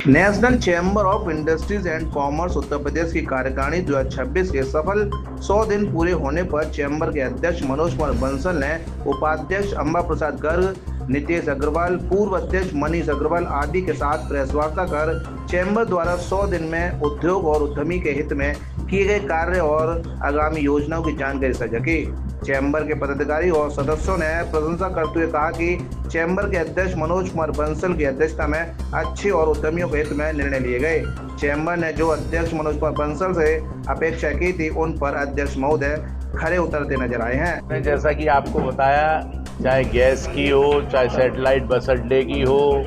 National chamber of industries and commerce Uttar Pradesh की कार्यकारिणी 2026 के सफल 100 दिन पूरे होने पर चैम्बर के अध्यक्ष मनोज कुमार बंसल ने उपाध्यक्ष अंबा प्रसाद गर्ग, नितेश अग्रवाल, पूर्व अध्यक्ष मनीष अग्रवाल आदि के साथ प्रेस वार्ता कर चैम्बर द्वारा 100 दिन में उद्योग और उद्यमी के हित में किए गए कार्य और आगामी योजनाओं की जानकारी साझा की। चैम्बर के पदाधिकारी और सदस्यों ने प्रशंसा करते हुए कहा कि चैम्बर के अध्यक्ष मनोज कुमार बंसल की अध्यक्षता में अच्छे और उद्यमियों के हित में निर्णय लिए गए। चैम्बर ने जो अध्यक्ष मनोज कुमार बंसल से अपेक्षा की थी, उन पर अध्यक्ष महोदय खरे उतरते नजर आए हैं। जैसा कि आपको बताया, चाहे गैस की हो, चाहे सैटेलाइट बस अड्डे की हो,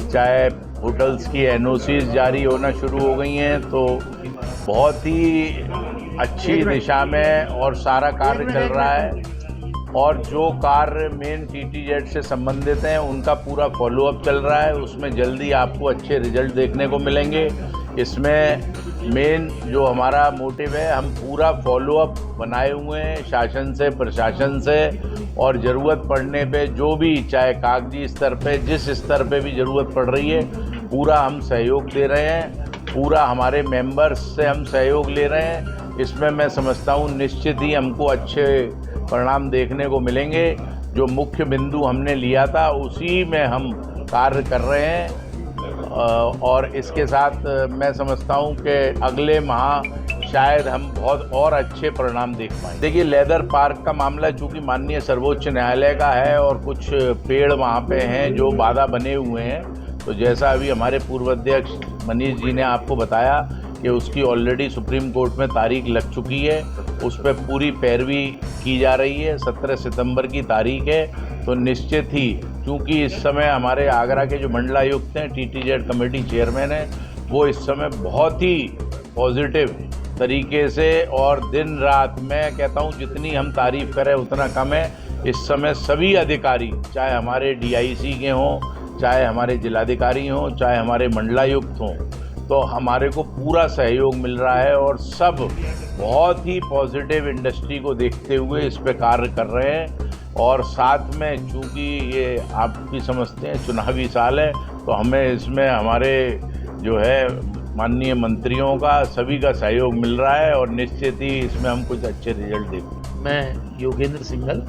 चाहे होटल्स की एनओसीज जारी होना शुरू हो गई हैं, तो बहुत ही अच्छी दिशा में और सारा कार्य चल रहा है। और जो कार्य मेन टीटीजेड से संबंधित हैं उनका पूरा फॉलोअप चल रहा है। उसमें जल्दी आपको अच्छे रिजल्ट देखने को मिलेंगे। इसमें मेन जो हमारा मोटिव है, हम पूरा फॉलोअप बनाए हुए हैं शासन से, प्रशासन से, और ज़रूरत पड़ने पे जो भी, चाहे कागजी स्तर पे, जिस स्तर पे भी ज़रूरत पड़ रही है, पूरा हम सहयोग दे रहे हैं। पूरा हमारे मेंबर्स से हम सहयोग ले रहे हैं। इसमें मैं समझता हूँ निश्चित ही हमको अच्छे परिणाम देखने को मिलेंगे। जो मुख्य बिंदु हमने लिया था उसी में हम कार्य कर रहे हैं, और इसके साथ मैं समझता हूँ कि अगले माह शायद हम बहुत और अच्छे परिणाम देख पाएंगे। देखिए, लेदर पार्क का मामला चूँकि माननीय सर्वोच्च न्यायालय का है और कुछ पेड़ वहाँ पे हैं जो बाधा बने हुए हैं, तो जैसा अभी हमारे पूर्व अध्यक्ष मनीष जी ने आपको बताया कि उसकी ऑलरेडी सुप्रीम कोर्ट में तारीख लग चुकी है, उस पर पूरी पैरवी की जा रही है। 17 सितंबर की तारीख है। तो निश्चित ही, चूँकि इस समय हमारे आगरा के जो मंडलायुक्त हैं, टीटीजेड कमेटी चेयरमैन हैं, वो इस समय बहुत ही पॉजिटिव तरीके से, और दिन रात, मैं कहता हूँ जितनी हम तारीफ़ करें उतना कम है। इस समय सभी अधिकारी, चाहे हमारे डीआईसी के हों, चाहे हमारे जिलाधिकारी हों, चाहे हमारे मंडलायुक्त हों, तो हमारे को पूरा सहयोग मिल रहा है और सब बहुत ही पॉजिटिव इंडस्ट्री को देखते हुए इस पे कार्य कर रहे हैं। और साथ में, चूँकि ये आप भी समझते हैं चुनावी साल है, तो हमें इसमें हमारे जो है माननीय मंत्रियों का, सभी का सहयोग मिल रहा है, और निश्चित ही इसमें हम कुछ अच्छे रिजल्ट देखेंगे। मैं योगेंद्र सिंघल,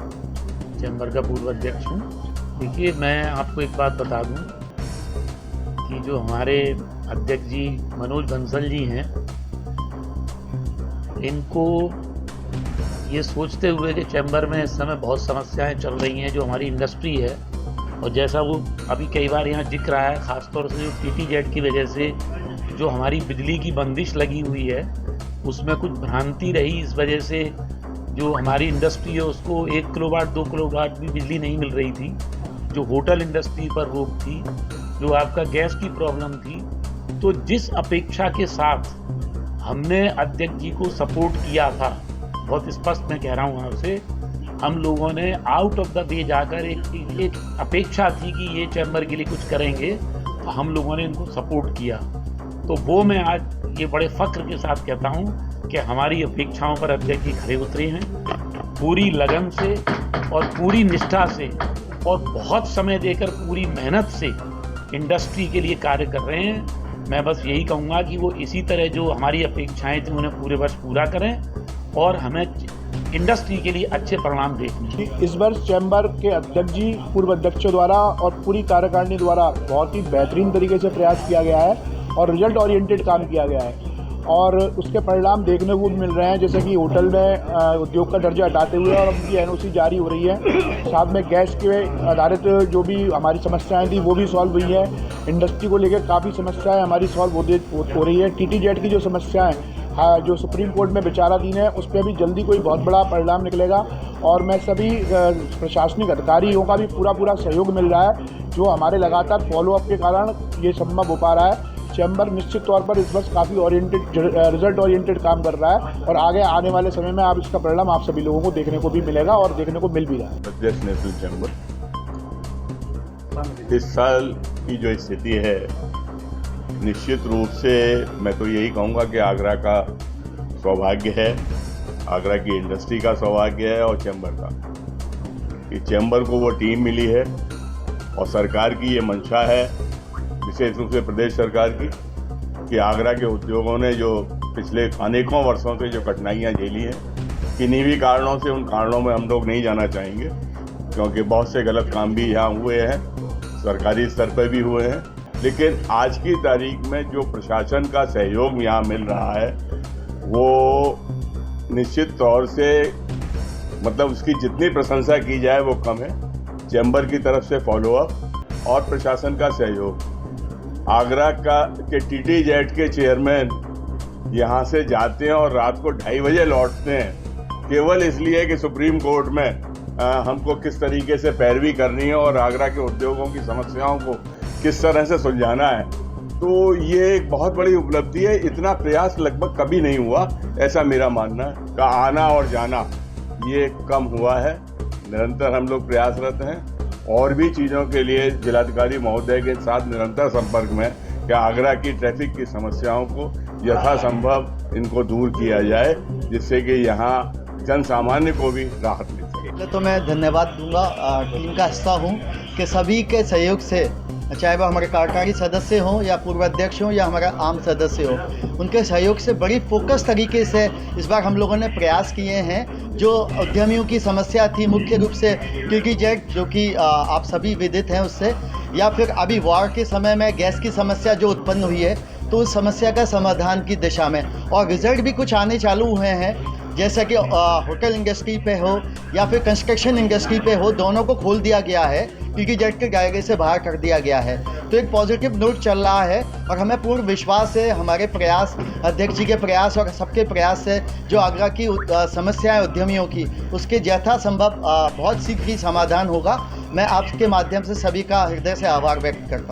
चैम्बर का पूर्व अध्यक्ष हूँ। देखिए, मैं आपको एक बात बता दूँ कि जो हमारे अध्यक्ष जी मनोज बंसल जी हैं, इनको ये सोचते हुए कि चैम्बर में इस समय बहुत समस्याएं चल रही हैं जो हमारी इंडस्ट्री है, और जैसा वो अभी कई बार यहाँ दिख रहा है, ख़ासतौर से जो टीटीजेड की वजह से जो हमारी बिजली की बंदिश लगी हुई है, उसमें कुछ भ्रांति रही। इस वजह से जो हमारी इंडस्ट्री है उसको 1 किलोवाट 2 किलोवाट भी बिजली नहीं मिल रही थी। जो होटल इंडस्ट्री पर रोक थी, जो आपका गैस की प्रॉब्लम थी, तो जिस अपेक्षा के साथ हमने अध्यक्ष जी को सपोर्ट किया था, बहुत स्पष्ट मैं कह रहा हूँ आपसे, हम लोगों ने आउट ऑफ द वे जाकर एक अपेक्षा थी कि ये चैम्बर के लिए कुछ करेंगे, तो हम लोगों ने इनको सपोर्ट किया। तो वो मैं आज ये बड़े फख्र के साथ कहता हूँ कि हमारी अपेक्षाओं पर अध्यक्ष जी खरे उतरे हैं, पूरी लगन से और पूरी निष्ठा से और बहुत समय देकर पूरी मेहनत से इंडस्ट्री के लिए कार्य कर रहे हैं। मैं बस यही कहूँगा कि वो इसी तरह जो हमारी अपेक्षाएं थी उन्हें पूरे वर्ष पूरा करें और हमें इंडस्ट्री के लिए अच्छे परिणाम देखने। इस वर्ष चैम्बर के अध्यक्ष जी, पूर्व अध्यक्षों द्वारा और पूरी कार्यकारिणी द्वारा बहुत ही बेहतरीन तरीके से प्रयास किया गया है और रिजल्ट ओरिएंटेड काम किया गया है, और उसके परिणाम देखने को मिल रहे हैं। जैसे कि होटल में उद्योग का दर्जा हटाते हुए और उनकी एनओसी जारी हो रही है। साथ में गैस के आधारित जो भी हमारी समस्याएं थी वो भी सॉल्व हुई है। इंडस्ट्री को लेकर काफ़ी समस्याएं हमारी सॉल्व हो रही है। टीटीजेड की जो समस्याएं जो सुप्रीम कोर्ट में विचाराधीन है, उस पर भी जल्दी कोई बहुत बड़ा परिणाम निकलेगा। और मैं सभी प्रशासनिक अधिकारियों का भी पूरा सहयोग मिल रहा है, जो हमारे लगातार फॉलोअप के कारण ये संभव हो पा रहा है। चैम्बर निश्चित तौर पर इस वर्ष काफ़ी रिजल्ट ओरिएंटेड काम कर रहा है, और आगे आने वाले समय में आप इसका परिणाम आप सभी लोगों को देखने को भी मिलेगा और देखने को मिल भी रहा है। अध्यक्ष नेशनल चैम्बर, इस साल की जो स्थिति है, निश्चित रूप से मैं तो यही कहूँगा कि आगरा का सौभाग्य है, आगरा की इंडस्ट्री का सौभाग्य है और चैम्बर का, कि चैम्बर को वो टीम मिली है और सरकार की ये मंशा है कि विशेष रूप से प्रदेश सरकार की, कि आगरा के उद्योगों ने जो पिछले अनेकों वर्षों से जो कठिनाइयाँ झेली हैं, किन्हीं भी कारणों से, उन कारणों में हम लोग नहीं जाना चाहेंगे, क्योंकि बहुत से गलत काम भी यहाँ हुए हैं, सरकारी स्तर पर भी हुए हैं। लेकिन आज की तारीख में जो प्रशासन का सहयोग यहाँ मिल रहा है वो निश्चित तौर से, मतलब उसकी जितनी प्रशंसा की जाए वो कम है। चैम्बर की तरफ से फॉलोअप और प्रशासन का सहयोग, आगरा के TTZ के चेयरमैन यहाँ से जाते हैं और रात को 2:30 बजे लौटते हैं, केवल इसलिए कि सुप्रीम कोर्ट में हमको किस तरीके से पैरवी करनी है और आगरा के उद्योगों की समस्याओं को किस तरह से सुलझाना है। तो ये एक बहुत बड़ी उपलब्धि है। इतना प्रयास लगभग कभी नहीं हुआ, ऐसा मेरा मानना है। का आना और जाना ये कम हुआ है। निरंतर हम लोग प्रयासरत हैं और भी चीज़ों के लिए जिलाधिकारी महोदय के साथ निरंतर संपर्क में, कि आगरा की ट्रैफिक की समस्याओं को यथासंभव इनको दूर किया जाए, जिससे कि यहाँ जन सामान्य को भी राहत मिल सके। तो मैं धन्यवाद दूंगा, टीम का हिस्सा हूँ कि सभी के सहयोग से, चाहे वो हमारे कार्यकारी सदस्य हों या पूर्व अध्यक्ष हों या हमारा आम सदस्य हो, उनके सहयोग से बड़ी फोकस तरीके से इस बार हम लोगों ने प्रयास किए हैं। जो उद्यमियों की समस्या थी, मुख्य रूप से TTZ, जो कि आप सभी विदित हैं उससे, या फिर अभी वॉर के समय में गैस की समस्या जो उत्पन्न हुई है, तो उस समस्या का समाधान की दिशा में और रिजल्ट भी कुछ आने चालू हुए हैं, जैसा कि होटल इंडस्ट्री पे हो या फिर कंस्ट्रक्शन इंडस्ट्री पे हो, दोनों को खोल दिया गया है, TTZ के दायरे से बाहर कर दिया गया है। तो एक पॉजिटिव नोट चल रहा है और हमें पूर्ण विश्वास है, हमारे प्रयास, अध्यक्ष जी के प्रयास और सबके प्रयास से जो आगरा की समस्याएं उद्यमियों की, उसके यथासंभव बहुत शीघ्र ही समाधान होगा। मैं आपके माध्यम से सभी का हृदय से आभार व्यक्त करता हूँ।